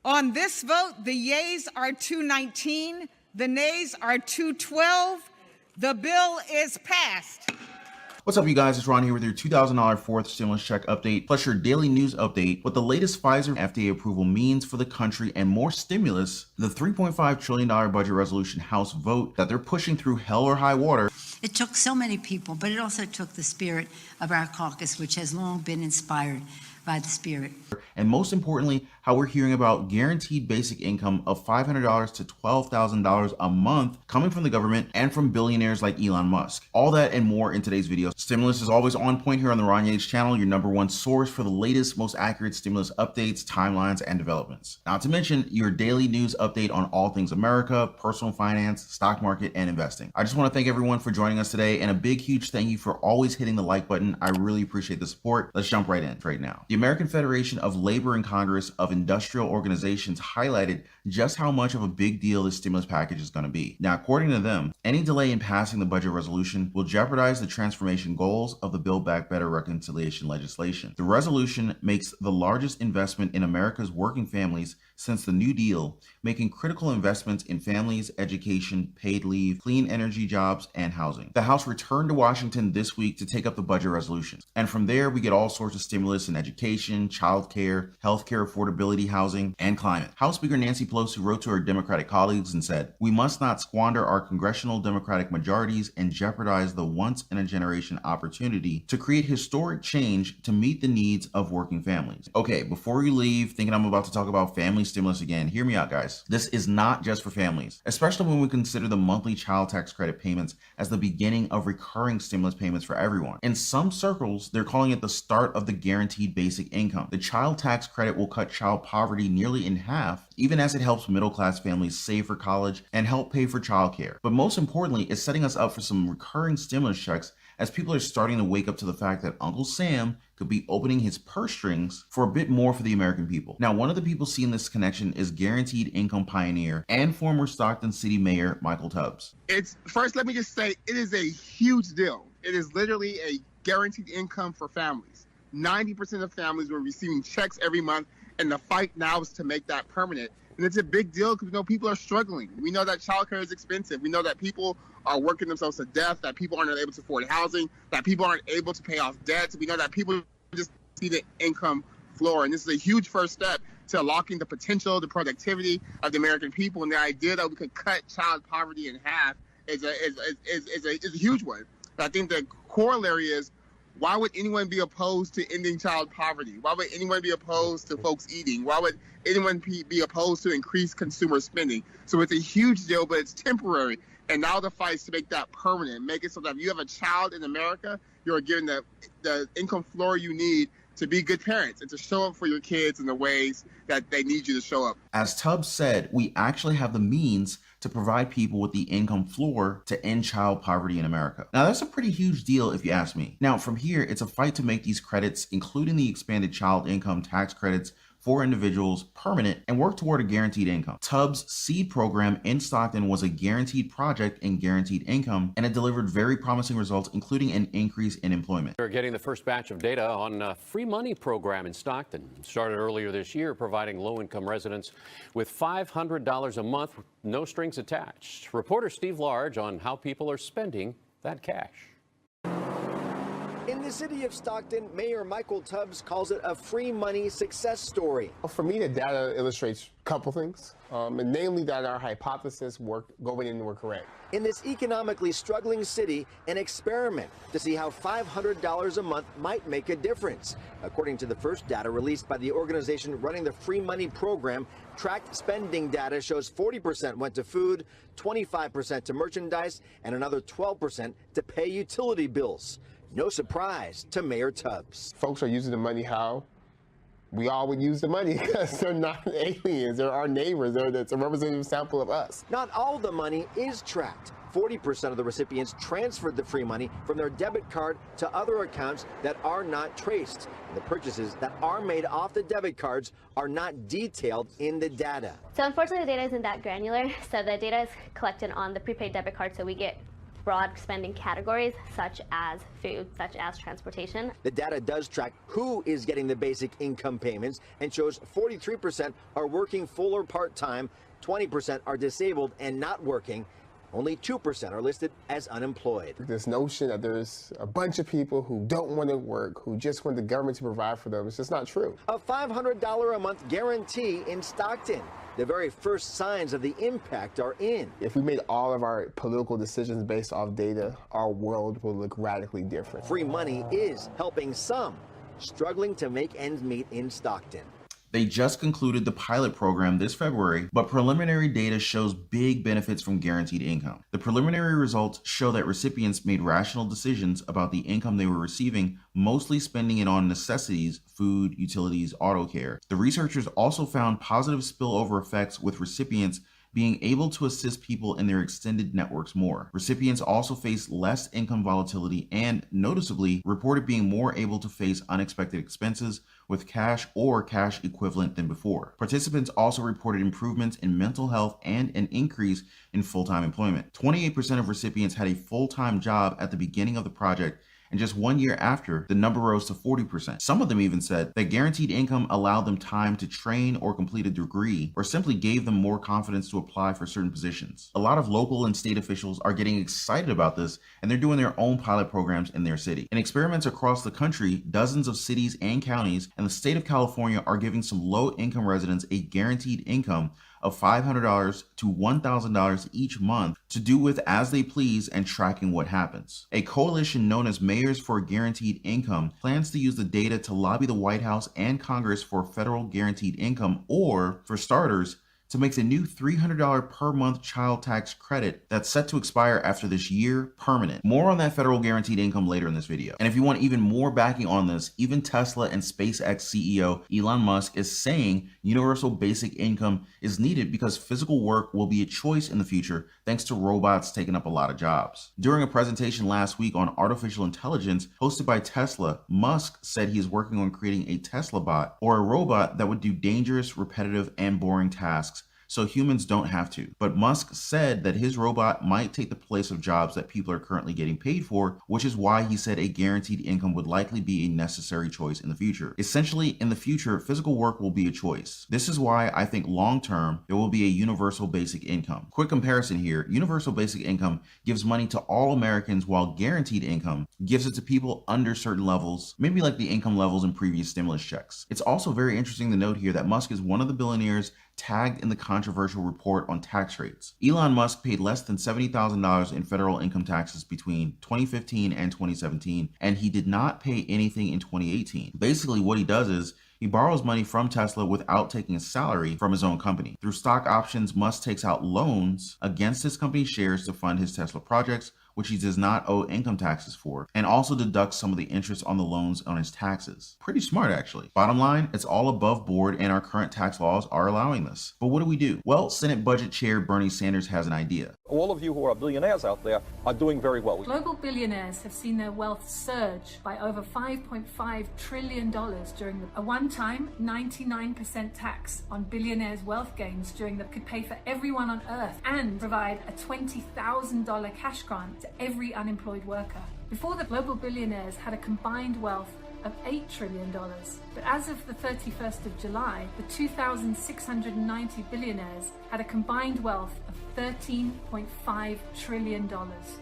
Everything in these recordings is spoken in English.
On this vote, the yeas are 219, the nays are 212. The bill is passed. What's up, you guys? It's Ron here with your $2,000 fourth stimulus check update, plus your daily news update, what the latest Pfizer FDA approval means for the country, and more stimulus, the $3.5 trillion budget resolution House vote that they're pushing through hell or high water. It took so many people, but it also took the spirit of our caucus, which has long been inspired by the spirit. And most importantly, how we're hearing about guaranteed basic income of $500 to $12,000 a month coming from the government and from billionaires like Elon Musk. All that and more in today's video. Stimulus is always on point here on the Ron Yates channel, your #1 source for the latest, most accurate stimulus updates, timelines, and developments. Not to mention your daily news update on all things America, personal finance, stock market, and investing. I just want to thank everyone for joining us today, and a big, huge thank you for always hitting the like button. I really appreciate the support. Let's jump right in right now. The American Federation of Labor and Congress of Industrial Organizations highlighted just how much of a big deal this stimulus package is going to be. Now, according to them, any delay in passing the budget resolution will jeopardize the transformation goals of the Build Back Better reconciliation legislation. The resolution makes the largest investment in America's working families since the New Deal, making critical investments in families, education, paid leave, clean energy jobs, and housing. The House returned to Washington this week to take up the budget resolution. And from there, we get all sorts of stimulus in education, childcare, healthcare affordability, housing, and climate. House Speaker Nancy Pelosi wrote to her Democratic colleagues and said, "We must not squander our congressional Democratic majorities and jeopardize the once-in-a-generation opportunity to create historic change to meet the needs of working families." Okay, before you leave thinking I'm about to talk about family stimulus again, hear me out, guys. This is not just for families, especially when we consider the monthly child tax credit payments as the beginning of recurring stimulus payments for everyone. In some circles, they're calling it the start of the guaranteed basic income. The child tax credit will cut child poverty nearly in half, even as it helps middle-class families save for college and help pay for childcare. But most importantly, it's setting us up for some recurring stimulus checks as people are starting to wake up to the fact that Uncle Sam could be opening his purse strings for a bit more for the American people. Now, one of the people seeing this connection is guaranteed income pioneer and former Stockton City Mayor Michael Tubbs. First, let me just say, it is a huge deal. It is literally a guaranteed income for families. 90% of families were receiving checks every month, and the fight now is to make that permanent. And it's a big deal because we know people are struggling. We know that childcare is expensive. We know that people are working themselves to death, that people aren't able to afford housing, that people aren't able to pay off debts. We know that people just see the income floor. And this is a huge first step to unlocking the potential, the productivity of the American people. And the idea that we could cut child poverty in half is a huge one. But I think the corollary is, why would anyone be opposed to ending child poverty? Why would anyone be opposed to folks eating? Why would anyone be opposed to increased consumer spending? So it's a huge deal, but it's temporary. And now the fight is to make that permanent, make it so that if you have a child in America, you're given the income floor you need to be good parents and to show up for your kids in the ways that they need you to show up. As Tubbs said, we actually have the means to provide people with the income floor to end child poverty in America. Now, that's a pretty huge deal if you ask me. Now, from here, it's a fight to make these credits, including the expanded child income tax credits, for individuals permanent and work toward a guaranteed income. Tubbs' seed program in Stockton was a guaranteed project and guaranteed income, and it delivered very promising results, including an increase in employment. We're getting the first batch of data on a free money program in Stockton. It started earlier this year, providing low-income residents with $500 a month, no strings attached. Reporter Steve Large on how people are spending that cash. In the city of Stockton, Mayor Michael Tubbs calls it a free money success story. For me, the data illustrates a couple things, and namely that our hypothesis going in were correct. In this economically struggling city, an experiment to see how $500 a month might make a difference. According to the first data released by the organization running the free money program, tracked spending data shows 40% went to food, 25% to merchandise, and another 12% to pay utility bills. No surprise to Mayor Tubbs. Folks are using the money how we all would use the money, because they're not aliens, they're our neighbors, it's a representative sample of us. Not all the money is tracked. 40% of the recipients transferred the free money from their debit card to other accounts that are not traced. The purchases that are made off the debit cards are not detailed in the data. So unfortunately, the data isn't that granular. So the data is collected on the prepaid debit card. So we get broad spending categories such as food, such as transportation. The data does track who is getting the basic income payments and shows 43% are working full or part-time, 20% are disabled and not working. Only 2% are listed as unemployed. This notion that there's a bunch of people who don't want to work, who just want the government to provide for them, it's just not true. A $500 a month guarantee in Stockton. The very first signs of the impact are in. If we made all of our political decisions based off data, our world will look radically different. Free money is helping some struggling to make ends meet in Stockton. They just concluded the pilot program this February, but preliminary data shows big benefits from guaranteed income. The preliminary results show that recipients made rational decisions about the income they were receiving, mostly spending it on necessities, food, utilities, auto care. The researchers also found positive spillover effects with recipients being able to assist people in their extended networks more. Recipients also faced less income volatility and, noticeably, reported being more able to face unexpected expenses with cash or cash equivalent than before. Participants also reported improvements in mental health and an increase in full-time employment. 28% of recipients had a full-time job at the beginning of the project, and just 1 year after, the number rose to 40%. Some of them even said that guaranteed income allowed them time to train or complete a degree, or simply gave them more confidence to apply for certain positions. A lot of local and state officials are getting excited about this, and they're doing their own pilot programs in their city. In experiments across the country, dozens of cities and counties and the state of California are giving some low-income residents a guaranteed income of $500 to $1,000 each month to do with as they please and tracking what happens. A coalition known as Mayors for Guaranteed Income plans to use the data to lobby the White House and Congress for federal guaranteed income, or, for starters, to make the new $300 per month child tax credit that's set to expire after this year permanent. More on that federal guaranteed income later in this video. And if you want even more backing on this, even Tesla and SpaceX CEO Elon Musk is saying universal basic income is needed because physical work will be a choice in the future thanks to robots taking up a lot of jobs. During a presentation last week on artificial intelligence hosted by Tesla, Musk said he is working on creating a Tesla bot, or a robot that would do dangerous, repetitive, and boring tasks so humans don't have to. But Musk said that his robot might take the place of jobs that people are currently getting paid for, which is why he said a guaranteed income would likely be a necessary choice in the future. Essentially, in the future, physical work will be a choice. This is why I think long-term, there will be a universal basic income. Quick comparison here, universal basic income gives money to all Americans, while guaranteed income gives it to people under certain levels, maybe like the income levels in previous stimulus checks. It's also very interesting to note here that Musk is one of the billionaires tagged in the controversial report on tax rates. Elon Musk paid less than $70,000 in federal income taxes between 2015 and 2017, and he did not pay anything in 2018. Basically, what he does is he borrows money from Tesla without taking a salary from his own company. Through stock options, Musk takes out loans against his company's shares to fund his Tesla projects, which he does not owe income taxes for, and also deducts some of the interest on the loans on his taxes. Pretty smart, actually. Bottom line, it's all above board and our current tax laws are allowing this. But what do? Well, Senate Budget Chair Bernie Sanders has an idea. All of you who are billionaires out there are doing very well. Global billionaires have seen their wealth surge by over $5.5 trillion during a one-time 99% tax on billionaires' wealth gains that could pay for everyone on Earth and provide a $20,000 cash grant to every unemployed worker. Before, the global billionaires had a combined wealth of $8 trillion. But as of the 31st of July, the 2,690 billionaires had a combined wealth of $13.5 trillion.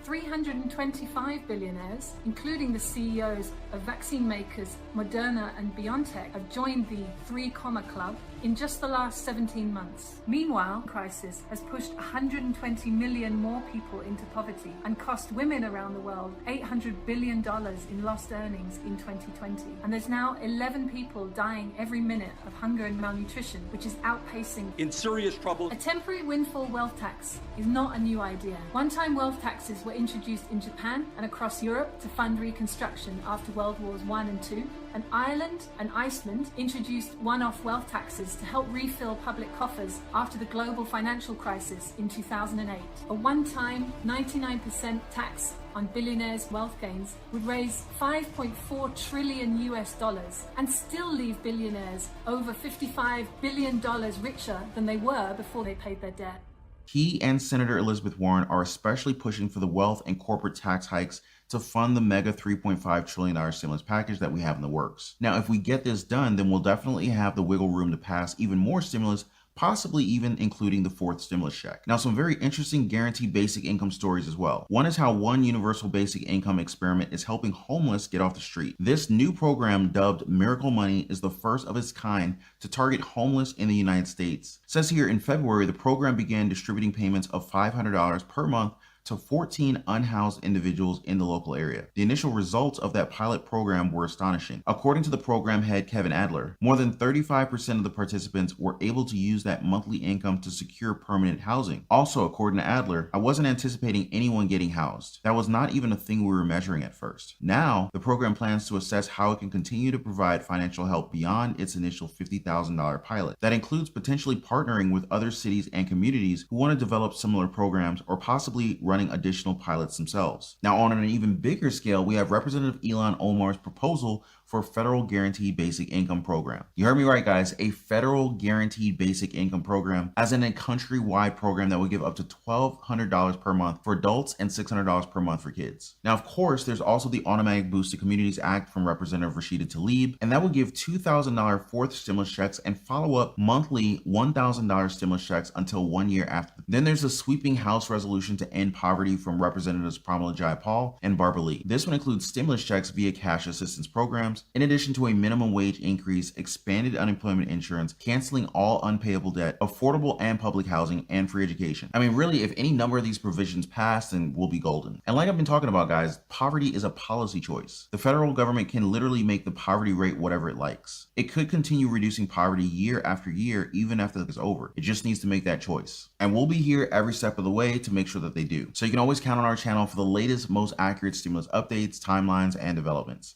325 billionaires, including the CEOs of vaccine makers Moderna and BioNTech, have joined the 3 Comma Club in just the last 17 months. Meanwhile, the crisis has pushed 120 million more people into poverty and cost women around the world $800 billion in lost earnings in 2020. And there's now 11 people dying every minute of hunger and malnutrition, which is outpacing In serious trouble. a temporary windfall wealth tax is not a new idea. One-time wealth taxes were introduced in Japan and across Europe to fund reconstruction after World Wars I and II, and Ireland and Iceland introduced one-off wealth taxes to help refill public coffers after the global financial crisis in 2008. A one-time 99% tax on billionaires' wealth gains would raise $5.4 trillion and still leave billionaires over $55 billion richer than they were before they paid their debt. He and Senator Elizabeth Warren are especially pushing for the wealth and corporate tax hikes to fund the mega $3.5 trillion stimulus package that we have in the works. Now, if we get this done, then we'll definitely have the wiggle room to pass even more stimulus, possibly even including the fourth stimulus check. Now, some very interesting guaranteed basic income stories as well. One is how one universal basic income experiment is helping homeless get off the street. This new program, dubbed Miracle Money, is the first of its kind to target homeless in the United States. It says here in February, the program began distributing payments of $500 per month to 14 unhoused individuals in the local area. The initial results of that pilot program were astonishing. According to the program head, Kevin Adler, more than 35% of the participants were able to use that monthly income to secure permanent housing. Also, according to Adler, I wasn't anticipating anyone getting housed. That was not even a thing we were measuring at first. Now, the program plans to assess how it can continue to provide financial help beyond its initial $50,000 pilot. That includes potentially partnering with other cities and communities who want to develop similar programs or possibly running additional pilots themselves. Now, on an even bigger scale, we have Representative Ilhan Omar's proposal for a federal guaranteed basic income program. You heard me right, guys, a federal guaranteed basic income program, as in a countrywide program that would give up to $1,200 per month for adults and $600 per month for kids. Now, of course, there's also the Automatic Boost to Communities Act from Representative Rashida Tlaib, and that would give $2,000 fourth stimulus checks and follow-up monthly $1,000 stimulus checks until 1 year after. Then there's a sweeping House resolution to end poverty from Representatives Pramila Jayapal and Barbara Lee. This one includes stimulus checks via cash assistance programs, in addition to a minimum wage increase, expanded unemployment insurance, canceling all unpayable debt, affordable and public housing, and free education. I mean, really, if any number of these provisions pass, then we'll be golden. And like I've been talking about, guys, poverty is a policy choice. The federal government can literally make the poverty rate whatever it likes. It could continue reducing poverty year after year, even after it's over. It just needs to make that choice. And we'll be here every step of the way to make sure that they do. So you can always count on our channel for the latest, most accurate stimulus updates, timelines, and developments.